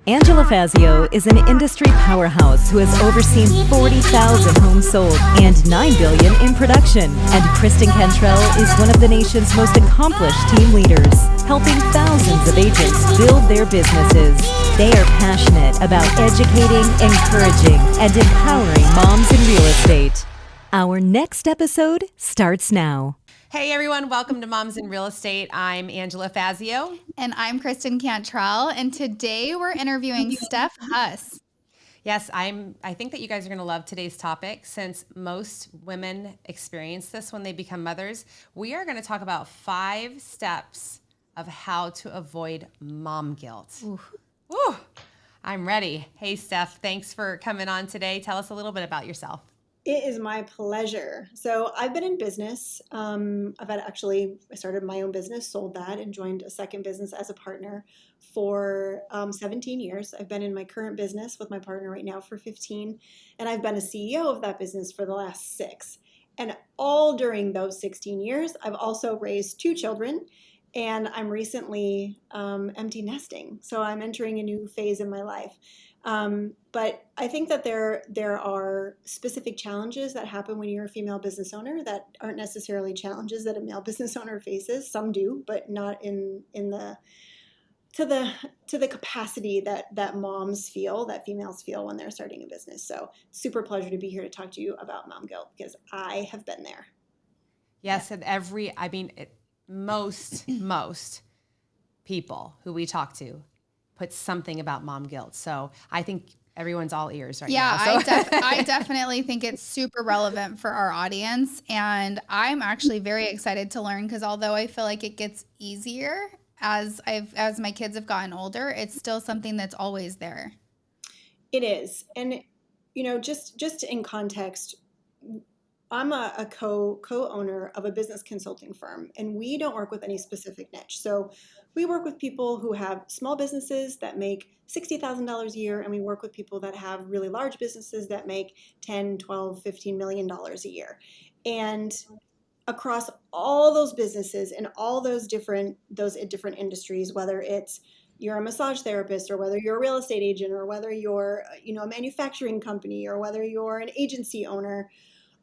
Angela Fazio is an industry powerhouse who has overseen 40,000 homes sold and $9 billion in production. And Kristen Cantrell is one of the nation's most accomplished team leaders, helping thousands of agents build their businesses. They are passionate about educating, encouraging, and empowering moms in real estate. Our next episode starts now. Hey everyone, welcome to Moms in Real Estate. I'm Angela Fazio. And I'm Kristen Cantrell, and today we're interviewing Steph Tuss. Yes, I think that you guys are going to love today's topic since most women experience this when they become mothers. We are going to talk about 5 steps of how to avoid mom guilt. Ooh. I'm ready. Hey Steph, thanks for coming on today. Tell us a little bit about yourself. It is my pleasure. So I've been in business. I started my own business, sold that, and joined a second business as a partner for 17 years. I've been in my current business with my partner right now for 15, and I've been a CEO of that business for the last 6. And all during those 16 years, I've also raised 2 children, and I'm recently empty nesting. So I'm entering a new phase in my life. But I think that there are specific challenges that happen when you're a female business owner that aren't necessarily challenges that a male business owner faces. Some do, but not to the capacity that moms feel, that females feel when they're starting a business. So super pleasure to be here to talk to you about mom guilt because I have been there. Yes, and most people who we talk to put something about mom guilt. So I think everyone's all ears right now. So. I definitely think it's super relevant for our audience. And I'm actually very excited to learn because although I feel like it gets easier as my kids have gotten older, it's still something that's always there. It is. And, just in context, I'm a co-owner of a business consulting firm, and we don't work with any specific niche. So we work with people who have small businesses that make $60,000 a year, and we work with people that have really large businesses that make $10, $12, $15 million a year. And across all those businesses and all those different industries, whether it's you're a massage therapist or whether you're a real estate agent or whether you're a manufacturing company or whether you're an agency owner,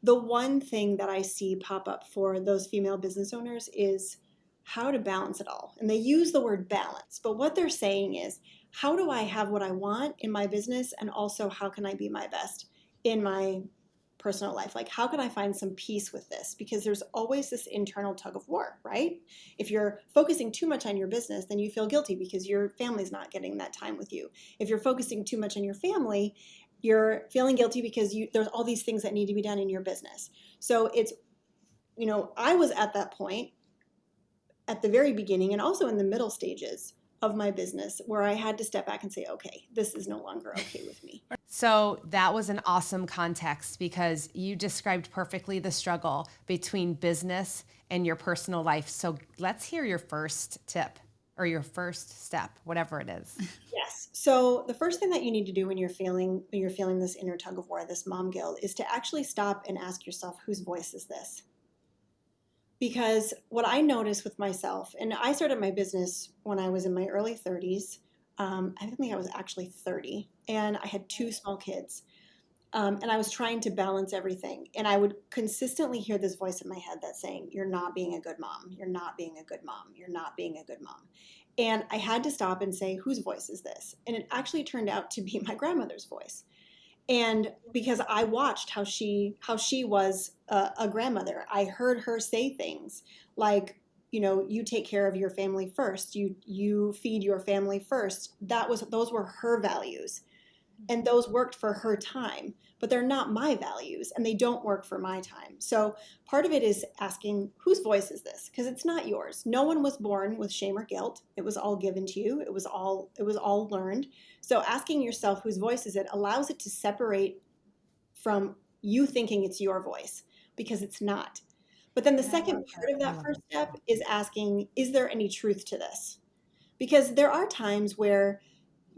the one thing that I see pop up for those female business owners is how to balance it all. And they use the word balance, but what they're saying is, how do I have what I want in my business? And also, how can I be my best in my personal life? Like, how can I find some peace with this? Because there's always this internal tug of war, right? If you're focusing too much on your business, then you feel guilty because your family's not getting that time with you. If you're focusing too much on your family, you're feeling guilty because there's all these things that need to be done in your business. So it's, I was at that point at the very beginning and also in the middle stages of my business where I had to step back and say, okay, this is no longer okay with me. So that was an awesome context because you described perfectly the struggle between business and your personal life. So let's hear your first tip or your first step, whatever it is. Yes. So the first thing that you need to do when you're feeling this inner tug of war, this mom guilt, is to actually stop and ask yourself, whose voice is this? Because what I noticed with myself, and I started my business when I was in my early 30s. I think I was actually 30, and I had 2 small kids. And I was trying to balance everything. And I would consistently hear this voice in my head that's saying, you're not being a good mom. You're not being a good mom. You're not being a good mom. And I had to stop and say, whose voice is this? And it actually turned out to be my grandmother's voice. And because I watched how she was a grandmother, I heard her say things like, you take care of your family first. You feed your family first. Those were her values. And those worked for her time, but they're not my values and they don't work for my time. So part of it is asking, whose voice is this? Because it's not yours. No one was born with shame or guilt. It was all given to you. It was all learned. So asking yourself whose voice is it allows it to separate from you thinking it's your voice because it's not. But then the second part of that first step is asking, is there any truth to this? Because there are times where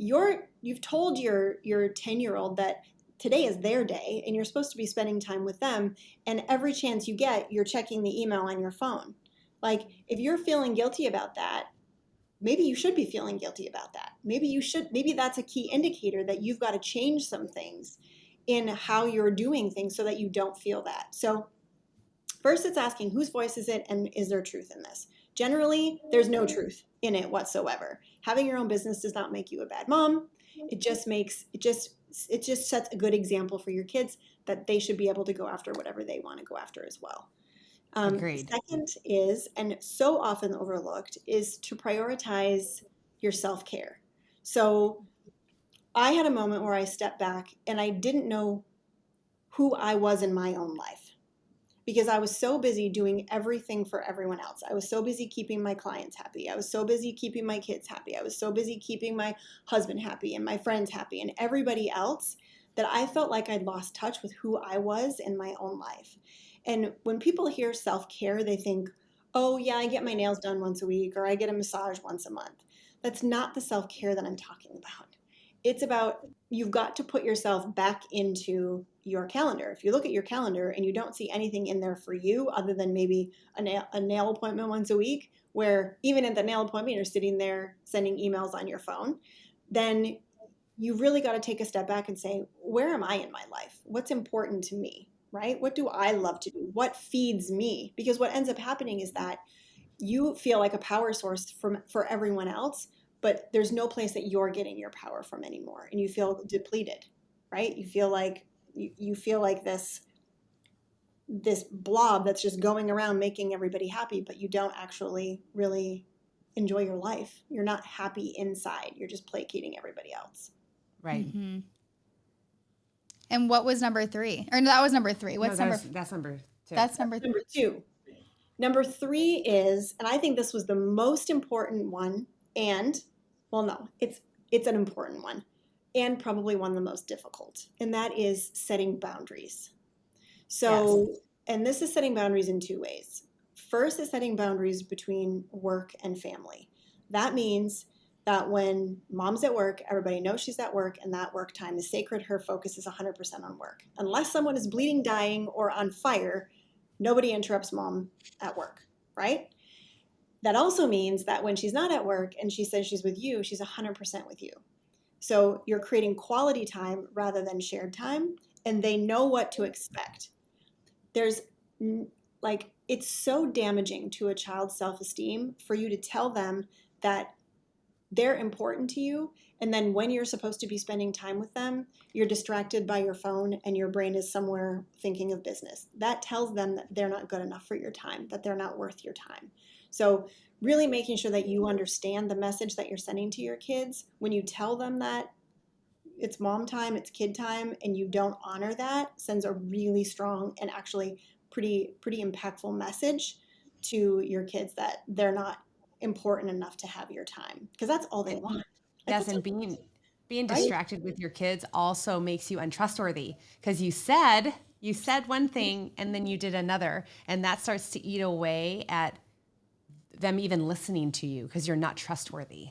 you've told your 10-year-old that today is their day and you're supposed to be spending time with them, and every chance you get, you're checking the email on your phone. Like, if you're feeling guilty about that, maybe you should be feeling guilty about that. Maybe that's a key indicator that you've got to change some things in how you're doing things so that you don't feel that. So first, it's asking whose voice is it and is there truth in this? Generally, there's no truth in it whatsoever. Having your own business does not make you a bad mom. It just sets a good example for your kids that they should be able to go after whatever they want to go after as well. Agreed. Second is, and so often overlooked, is to prioritize your self-care. So I had a moment where I stepped back and I didn't know who I was in my own life because I was so busy doing everything for everyone else. I was so busy keeping my clients happy. I was so busy keeping my kids happy. I was so busy keeping my husband happy and my friends happy and everybody else that I felt like I'd lost touch with who I was in my own life. And when people hear self-care, they think, oh yeah, I get my nails done once a week or I get a massage once a month. That's not the self-care that I'm talking about. It's about you've got to put yourself back into your calendar. If you look at your calendar and you don't see anything in there for you other than maybe a nail appointment once a week, where even at the nail appointment you're sitting there sending emails on your phone, then you've really got to take a step back and say, where am I in my life? What's important to me, right? What do I love to do? What feeds me? Because what ends up happening is that you feel like a power source for everyone else, but there's no place that you're getting your power from anymore, and you feel depleted, right? You feel like this blob that's just going around making everybody happy, but you don't actually really enjoy your life. You're not happy inside. You're just placating everybody else. Right. Mm-hmm. And what was number 3? Or no, that was number 3. What's number? That's number 2. That's number 3. Number 2. Number 3 is, and I think this was the most important one, and well, no, it's an important one, and probably one of the most difficult, and that is setting boundaries. So, yes. And this is setting boundaries in 2 ways. First is setting boundaries between work and family. That means that when mom's at work, everybody knows she's at work and that work time is sacred. Her focus is 100% on work. Unless someone is bleeding, dying, or on fire, nobody interrupts mom at work, right? That also means that when she's not at work and she says she's with you, she's 100% with you. So you're creating quality time rather than shared time, and they know what to expect. It's so damaging to a child's self-esteem for you to tell them that they're important to you, and then when you're supposed to be spending time with them, you're distracted by your phone and your brain is somewhere thinking of business. That tells them that they're not good enough for your time, that they're not worth your time. So really making sure that you understand the message that you're sending to your kids when you tell them that it's mom time, it's kid time, and you don't honor that, sends a really strong and actually pretty impactful message to your kids that they're not important enough to have your time, because that's all they want. Yes, and being distracted with your kids also makes you untrustworthy, because you said one thing and then you did another, and that starts to eat away at them even listening to you because you're not trustworthy.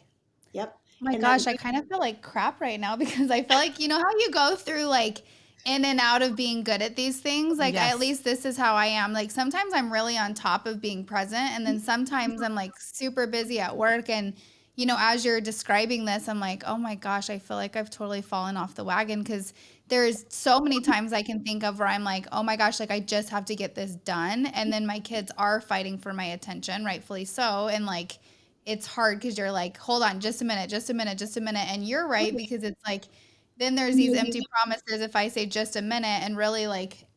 Yep. Oh my gosh, I kind of feel like crap right now because I feel like, you know how you go through like in and out of being good at these things? Like, Yes. At least this is how I am. Like, sometimes I'm really on top of being present, and then sometimes I'm like super busy at work. And, you know, as you're describing this, I'm like, oh my gosh, I feel like I've totally fallen off the wagon, because there's so many times I can think of where I'm like, oh my gosh, like I just have to get this done. And then my kids are fighting for my attention, rightfully so. And like, it's hard because you're like, hold on, just a minute. And you're right, because it's like, then there's these empty promises if I say just a minute, and really like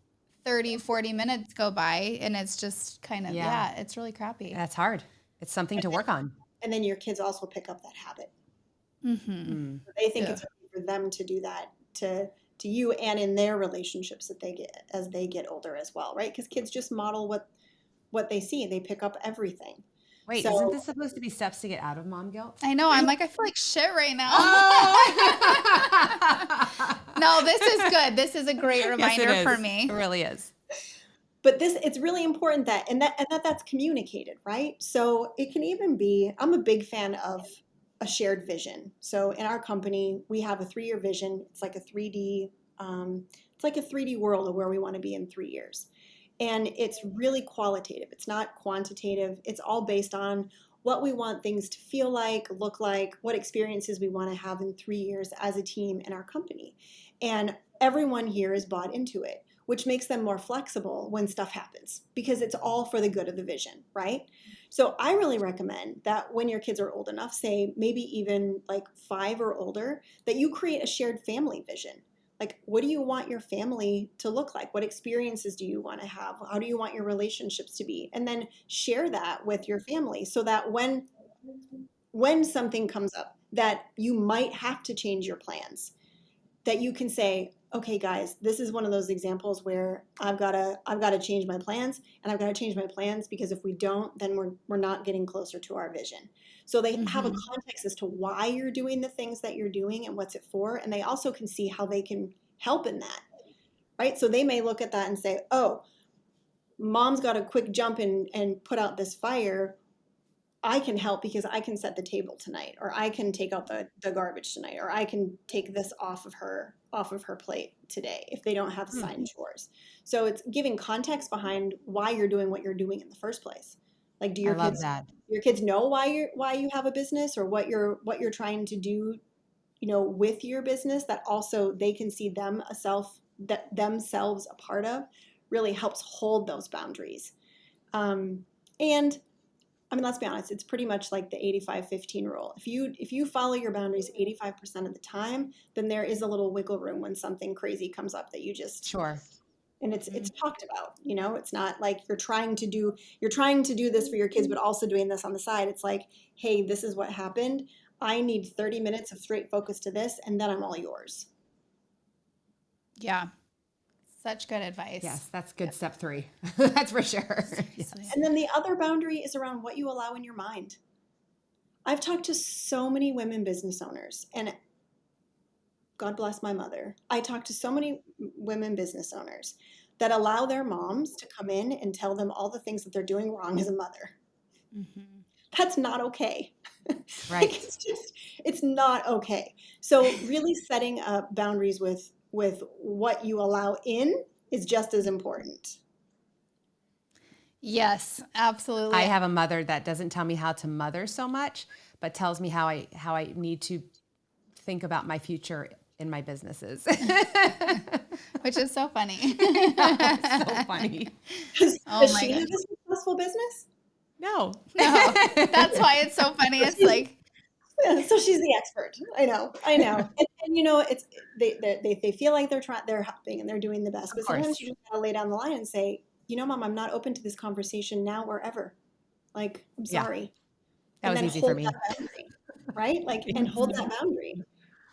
30, 40 minutes go by, and it's just kind of, it's really crappy. That's hard. It's something to work on. And then your kids also pick up that habit. Mm-hmm. They think it's okay for them to do that to you, and in their relationships that they get as they get older as well, right? Because kids just model what they see. They pick up everything. Wait, isn't this supposed to be steps to get out of mom guilt? I know. I'm like, I feel like shit right now. Oh. No, this is good. This is a great reminder for me. It really is. But it's really important that's communicated, right? So it can even be, I'm a big fan of a shared vision. So in our company, we have a 3-year vision. It's like a 3D world of where we want to be in 3 years. And it's really qualitative. It's not quantitative. It's all based on what we want things to feel like, look like, what experiences we want to have in 3 years as a team in our company. And everyone here is bought into it, which makes them more flexible when stuff happens because it's all for the good of the vision, right? So I really recommend that when your kids are old enough, say maybe even like 5 or older, that you create a shared family vision. Like, what do you want your family to look like? What experiences do you want to have? How do you want your relationships to be? And then share that with your family so that when something comes up that you might have to change your plans, that you can say, okay, guys, this is one of those examples where I've got to change my plans, and I've got to change my plans because if we don't, then we're not getting closer to our vision. So they have a context as to why you're doing the things that you're doing and what's it for, and they also can see how they can help in that, right? So they may look at that and say, oh, mom's got a quick jump and put out this fire. I can help because I can set the table tonight, or I can take out the garbage tonight, or I can take this off of her plate today if they don't have assigned chores. So it's giving context behind why you're doing what you're doing in the first place. Like, do I love that. your kids know why you have a business, or what you're trying to do, with your business, that also they can see themselves a part of, really helps hold those boundaries. And I mean, let's be honest, it's pretty much like the 85-15 rule. If you follow your boundaries 85% of the time, then there is a little wiggle room when something crazy comes up that you just Sure. and it's talked about, it's not like you're trying to do this for your kids but also doing this on the side. It's like, hey, this is what happened. I need 30 minutes of straight focus to this, and then I'm all yours. Yeah. Such good advice. Yes, that's good. Step 3. That's for sure. Yes. And then the other boundary is around what you allow in your mind. I've talked to so many women business owners, and God bless my mother. I talked to so many women business owners that allow their moms to come in and tell them all the things that they're doing wrong as a mother. That's not okay. Right. It's not okay. So really setting up boundaries with what you allow in is just as important. Yes, absolutely. I have a mother that doesn't tell me how to mother so much, but tells me how I need to think about my future in my businesses. Which is so funny. So funny. Does Oh she my have a successful business? No. No, that's why it's so funny. It's like, Yeah, so she's the expert. I know. And it's they feel like they're helping and they're doing the best. Of But course. sometimes you just gotta lay down the line and say, Mom, I'm not open to this conversation now or ever. Like, I'm Yeah. sorry. That And was then easy hold for me. that boundary, right? Like, and hold that boundary.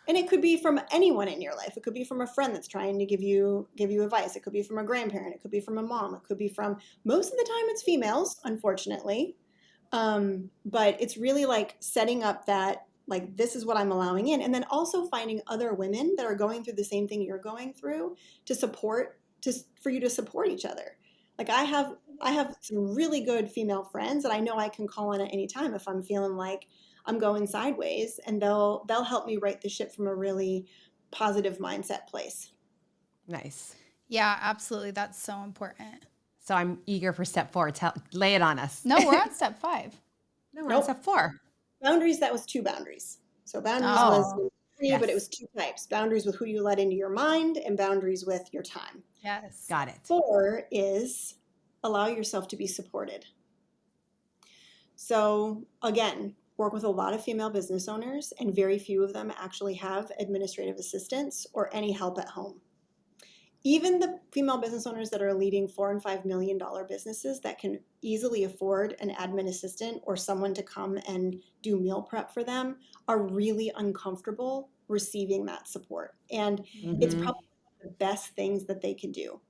And it could be from anyone in your life. It could be from a friend that's trying to give you advice. It could be from a grandparent. It could be from a mom. It could be from, most of the time it's females, unfortunately. But it's really like setting up that, like, this is what I'm allowing in. And then also finding other women that are going through the same thing you're going through for you to support each other. Like, I have some really good female friends that I know I can call on at any time if I'm feeling like I'm going sideways, and they'll help me right the ship from a really positive mindset place. Nice. yeah, absolutely. That's so important. So I'm eager for step 4. Lay it on us. No, we're on step 5. No, we're Nope. on step 4. Boundaries, that was 2 boundaries. So boundaries Oh. was 3, but it Yes. was 2 types. Boundaries with who you let into your mind, and boundaries with your time. Yes. Got it. 4 is allow yourself to be supported. So again, work with a lot of female business owners, and very few of them actually have administrative assistants or any help at home. Even the female business owners that are leading $4 and $5 million businesses that can easily afford an admin assistant or someone to come and do meal prep for them are really uncomfortable receiving that support. And it's probably one of the best things that they can do.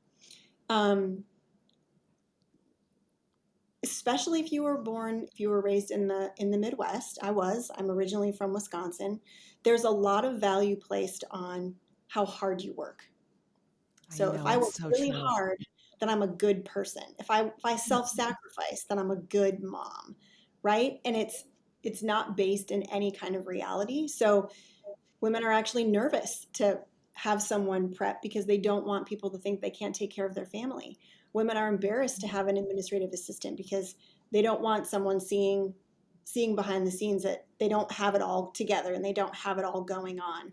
Especially if you were raised in the Midwest. I'm originally from Wisconsin. There's a lot of value placed on how hard you work. So if I work really hard, then I'm a good person. If I self-sacrifice, then I'm a good mom, right? And it's not based in any kind of reality. So women are actually nervous to have someone prep because they don't want people to think they can't take care of their family. Women are embarrassed to have an administrative assistant because they don't want someone seeing seeing behind the scenes that they don't have it all together and they don't have it all going on.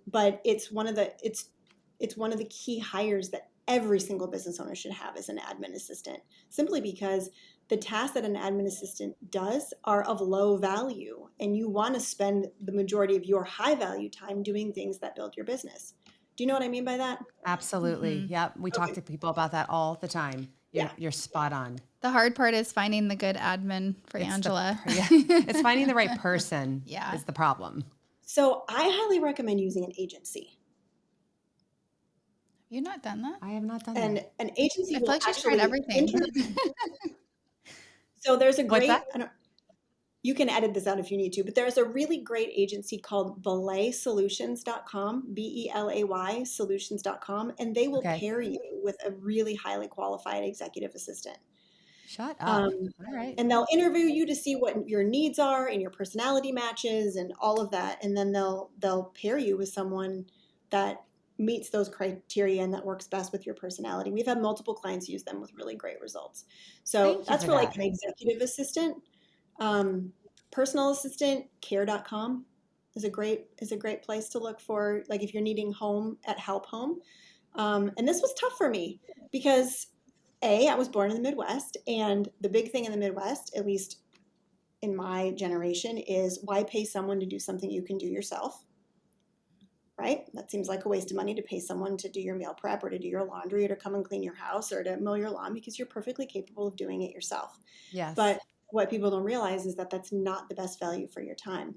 But it's one of the key hires that every single business owner should have as an admin assistant, simply because the tasks that an admin assistant does are of low value, and you want to spend the majority of your high value time doing things that build your business. Do you know what I mean by that? Absolutely. Yep. We talk to people about that all the time. You're spot on. The hard part is finding the good admin for Angela. It's finding the right person is the problem. So I highly recommend using an agency. Have you not done that? I have not done And that. an agency I feel will like she's actually tried everything. So there's a What's great, that? you can edit this out if you need to, but there's a really great agency called belaysolutions.com, BELAY solutions.com, and they will pair you with a really highly qualified executive assistant. Shut up. All right. And they'll interview you to see what your needs are and your personality matches and all of that. And then they'll pair you with someone that meets those criteria and that works best with your personality. We've had multiple clients use them with really great results. So that's for like an executive assistant. Personal assistant, care.com is a great place to look for, like if you're needing help home. And this was tough for me because I was born in the Midwest, and the big thing in the Midwest, at least in my generation, is why pay someone to do something you can do yourself, right? That seems like a waste of money to pay someone to do your meal prep or to do your laundry or to come and clean your house or to mow your lawn, because you're perfectly capable of doing it yourself. Yes. But what people don't realize is that that's not the best value for your time.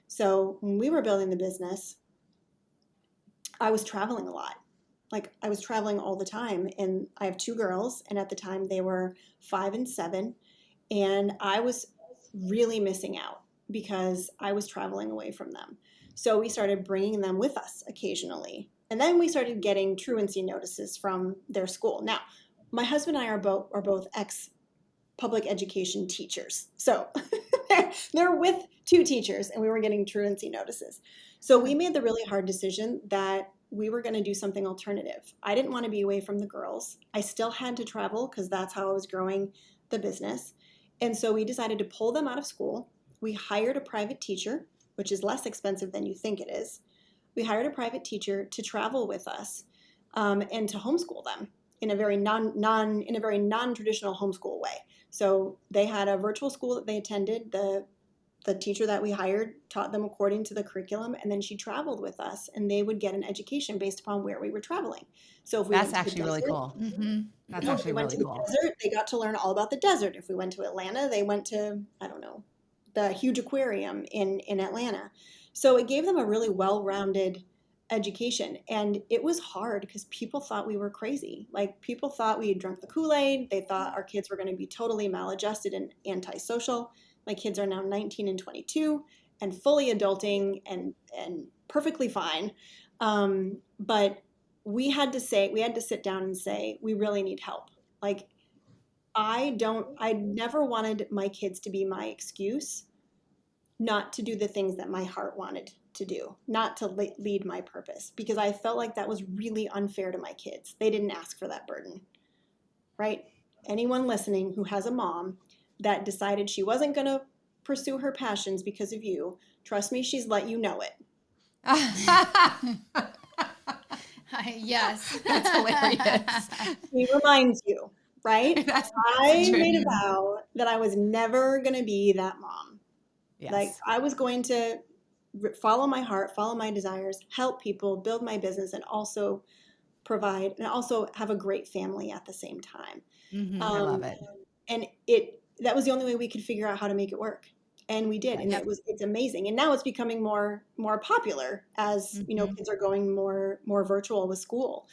So when we were building the business, I was traveling a lot. Like I was traveling all the time, and I have 2 girls, and at the time they were 5 and 7, and I was really missing out because I was traveling away from them. So we started bringing them with us occasionally, and then we started getting truancy notices from their school. Now, my husband and I are both ex-public education teachers, so they're with 2 teachers, and we were getting truancy notices. So we made the really hard decision that we were going to do something alternative. I didn't want to be away from the girls. I still had to travel because that's how I was growing the business. And so we decided to pull them out of school. We hired a private teacher, which is less expensive than you think it is. We hired a private teacher to travel with us and to homeschool them in a very non-traditional homeschool way. So they had a virtual school that they attended. The teacher that we hired taught them according to the curriculum, and then she traveled with us, and they would get an education based upon where we were traveling. So if we That's went to the actually really desert, cool. That's if actually we went really to cool. the desert, they got to learn all about the desert. If we went to Atlanta, they went to, I don't know, the huge aquarium in Atlanta. So it gave them a really well-rounded education. And it was hard because people thought we were crazy. Like people thought we had drunk the Kool-Aid. They thought our kids were going to be totally maladjusted and antisocial. My kids are now 19 and 22 and fully adulting and perfectly fine. But we had to sit down and say, we really need help. Like I never wanted my kids to be my excuse not to do the things that my heart wanted to do, not to lead my purpose, because I felt like that was really unfair to my kids. They didn't ask for that burden, right? Anyone listening who has a mom that decided she wasn't going to pursue her passions because of you, trust me, she's let you know it. Yes. That's hilarious. She reminds you, right? That's I true. made a vow that I was never going to be that mom. Yes. Like I was going to follow my heart, follow my desires, help people, build my business, and also provide and also have a great family at the same time. I love it. And that was the only way we could figure out how to make it work. And we did. And it's amazing. And now it's becoming more popular as, kids are going more virtual with school.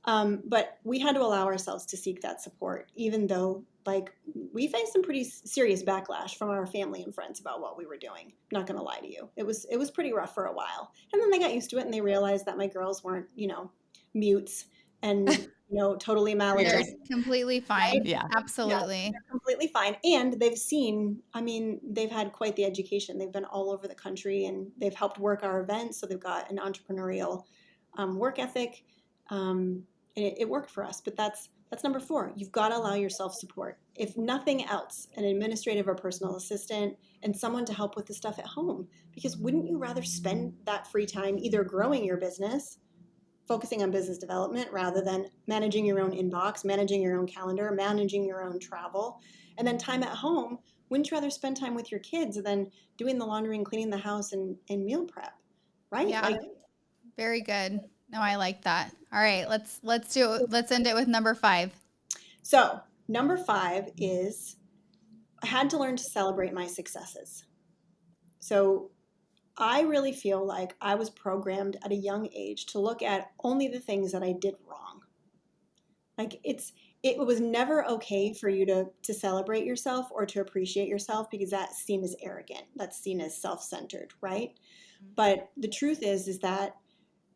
But we had to allow ourselves to seek that support, even though like we faced some pretty serious backlash from our family and friends about what we were doing. I'm not going to lie to you. It was pretty rough for a while. And then they got used to it and they realized that my girls weren't, mutes and, totally maladjusted. Completely fine. Right? Yeah. Absolutely. Yeah, they're completely fine. And they've had quite the education. They've been all over the country and they've helped work our events. So they've got an entrepreneurial work ethic. And it worked for us. But that's That's number 4. You've got to allow yourself support. If nothing else, an administrative or personal assistant and someone to help with the stuff at home. Because wouldn't you rather spend that free time either growing your business, focusing on business development rather than managing your own inbox, managing your own calendar, managing your own travel, and then time at home? Wouldn't you rather spend time with your kids than doing the laundry and cleaning the house and meal prep, right? Yeah. Like, Very good. No, I like that. All right, let's end it with number 5. so number 5 is I had to learn to celebrate my successes. So I really feel like I was programmed at a young age to look at only the things that I did wrong. Like it was never okay for you to celebrate yourself or to appreciate yourself because that's seen as arrogant. That's seen as self-centered, right? But the truth is that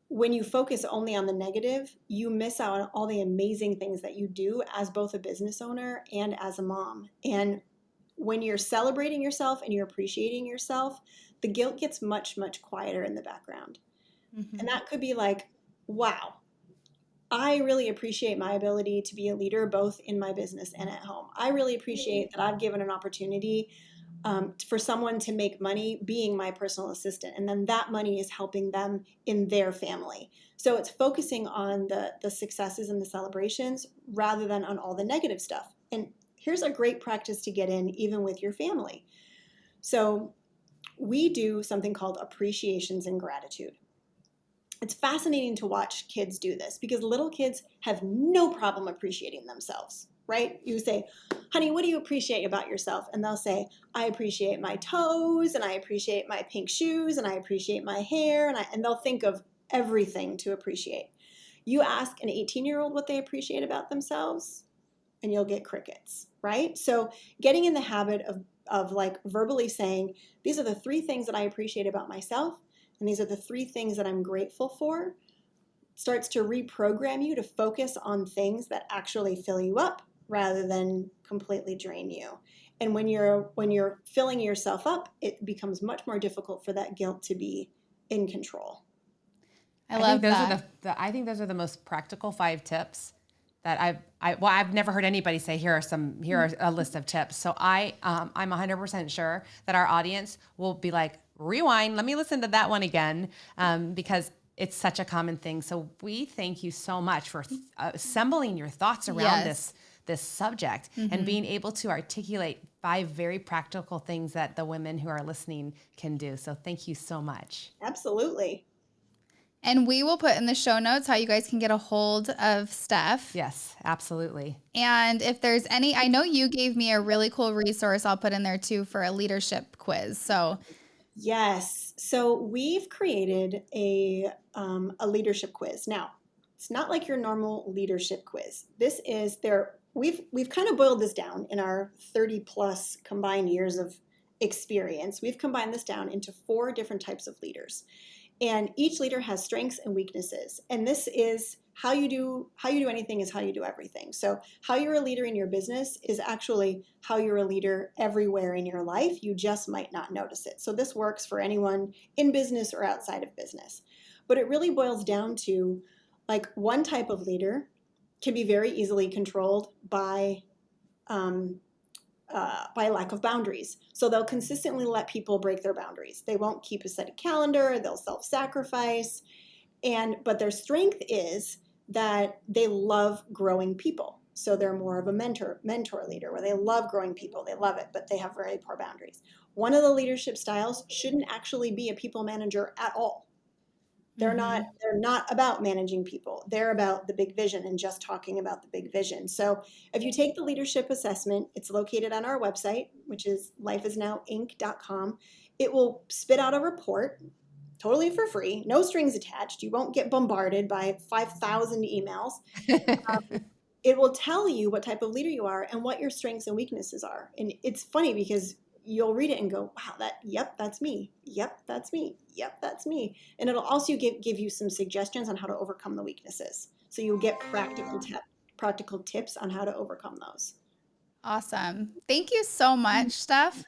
when you focus only on the negative, you miss out on all the amazing things that you do as both a business owner and as a mom. And when you're celebrating yourself and you're appreciating yourself, the guilt gets much, much quieter in the background. Mm-hmm. And that could be like, wow, I really appreciate my ability to be a leader both in my business and at home. I really appreciate that I've given an opportunity for someone to make money being my personal assistant. And then that money is helping them in their family. So it's focusing on the successes and the celebrations rather than on all the negative stuff. And here's a great practice to get in even with your family. So we do something called appreciations and gratitude. It's fascinating to watch kids do this because little kids have no problem appreciating themselves, right? You say, honey, what do you appreciate about yourself? And they'll say, I appreciate my toes, and I appreciate my pink shoes, and I appreciate my hair, and they'll think of everything to appreciate. You ask an 18-year-old what they appreciate about themselves, and you'll get crickets, right? So getting in the habit of like verbally saying, these are the 3 things that I appreciate about myself, and these are the 3 things that I'm grateful for, starts to reprogram you to focus on things that actually fill you up rather than completely drain you. And when you're filling yourself up, it becomes much more difficult for that guilt to be in control. I love think those that. are I think those are the most practical 5 tips that I've never heard anybody say, here are a list of tips. So I'm 100% sure that our audience will be like, rewind, let me listen to that one again, because it's such a common thing. So we thank you so much for assembling your thoughts around this subject and being able to articulate 5 very practical things that the women who are listening can do. So thank you so much. Absolutely. And we will put in the show notes how you guys can get a hold of Steph. Yes, absolutely. And if there's any, I know you gave me a really cool resource I'll put in there too for a leadership quiz. So Yes. So we've created a leadership quiz. Now, it's not like your normal leadership quiz. This is we've kind of boiled this down in our 30 plus combined years of experience. We've combined this down into 4 different types of leaders. And each leader has strengths and weaknesses. And this is how you do anything is how you do everything. So how you're a leader in your business is actually how you're a leader everywhere in your life. You just might not notice it. So this works for anyone in business or outside of business. But it really boils down to like one type of leader can be very easily controlled by lack of boundaries. So they'll consistently let people break their boundaries. They won't keep a set calendar. They'll self-sacrifice. But their strength is that they love growing people. So they're more of a mentor leader where they love growing people. They love it, but they have very poor boundaries. One of the leadership styles shouldn't actually be a people manager at all. They're not about managing people. They're about the big vision and just talking about the big vision. So if you take the leadership assessment, it's located on our website, which is lifeisnowinc.com. It will spit out a report totally for free, no strings attached. You won't get bombarded by 5,000 emails. It will tell you what type of leader you are and what your strengths and weaknesses are. And it's funny because you'll read it and go, wow, that's me. Yep, that's me. Yep, that's me. And it'll also give you some suggestions on how to overcome the weaknesses. So you'll get practical tips on how to overcome those. awesome. Thank you so much, Steph.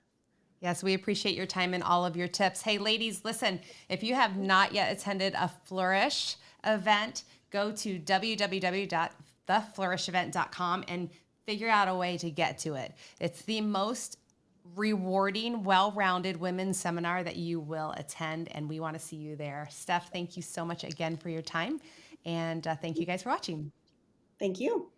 Yes, we appreciate your time and all of your tips. Hey, ladies, listen, if you have not yet attended a Flourish event, go to theflourishevent.com and figure out a way to get to it. It's the most rewarding, well-rounded women's seminar that you will attend, and we want to see you there. Steph, thank you so much again for your time, and thank you guys for watching. Thank you.